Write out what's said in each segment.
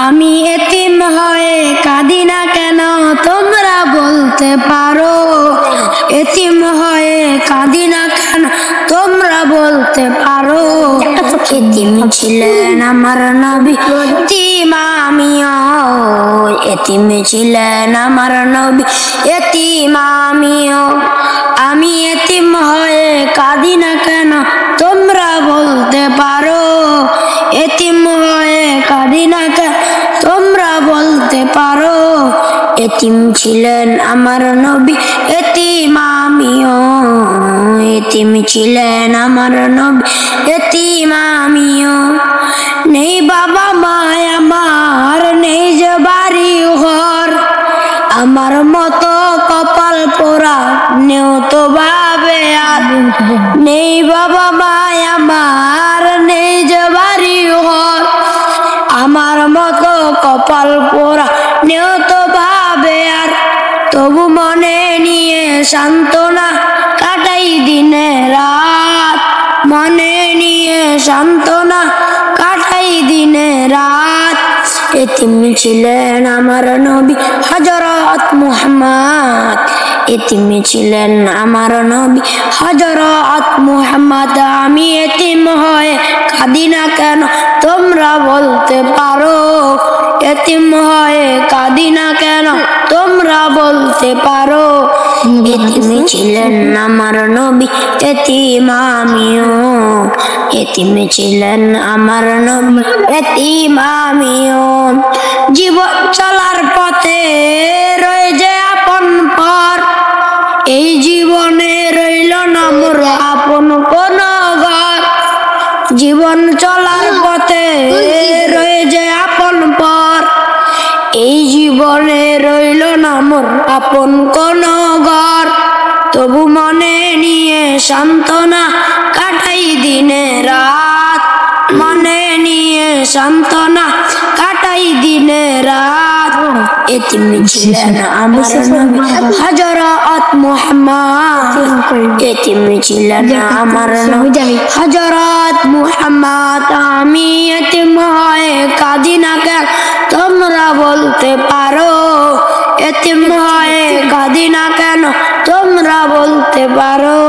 আমি এতিম হয়ে কাঁদি না কেন তোমরা বলতে পারো। এতিম হয়ে কাঁদি না কেন তোমরা বলতে পারো। এতিম ছিলেন আমার নবী, এতিম আমিও। এতিম ছিলেন আমার নবী, এতিম আমিও। আমি এতিম হয়ে কাঁদি না কেন তোমরা বলতে পারো। এতিম হয়ে কাঁদি না কেন তোমরা বলতে পারো। এতিম ছিলেন আমার নবী, এতিম আমিও। এতিম ছিলেন আমার নবী, এতিম আমিও। নেই বাবা মায় আমার, নেই যে বাড়ি ঘর। আমার মতো কপাল পোড়া নেও তো ভাবে আর। নেই বাবা মায় আমার, নেই যে বাড়ি ঘর। আমার মতো কপাল পোড়া নেও তো ভাবে আর। তবু মনে নিয়ে সান্ত্বনা কাটাই দিনে রাত। মনে নিয়ে সান্ত্বনা কাটাই দিনে রাত। এতিম ছিলেন আমার নবী হযরত মুহাম্মদ। এতিম ছিলেন আমার নবী হযরত মুহাম্মদ। আমি এতিম হয়ে কাঁদি না কেন তোমরা বলতে পারো। এতিম হয়ে কাঁদি না কেন তোমরা বলতে পারো। এতিম ছিলেন আমার নবী, এতিম আমিও। এতিম ছিলেন আমার নবী, এতিম আমিও। জীবন চলার পথে রয়ে যে আপন পর। এই জীবনে রইল না মোর আপন কোন ঘর। জীবন চলার পথে রয়ে যে আপন পর। এই জীবনে রইল না মোর আপন কোন ঘর। তবু মনে নিয়ে সান্ত্বনা কাটাই দিনে রাত। মনে নিয়ে সান্ত্বনা কাটাই দিনে রাত। এতিম ছিলেন আমার নবী হযরত মুহাম্মদ। এতিম ছিলেন আমার নবী হযরত মুহাম্মদ। আমি এতিম হয়ে কাঁদি না কেন তোমরা বলতে পারো। এতিম হয়ে কাঁদি না কেন তোমরা বলতে পারো।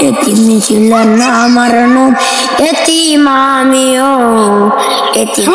এতিম ছিলেন আমার নবী, এতিম আমিও। এতিম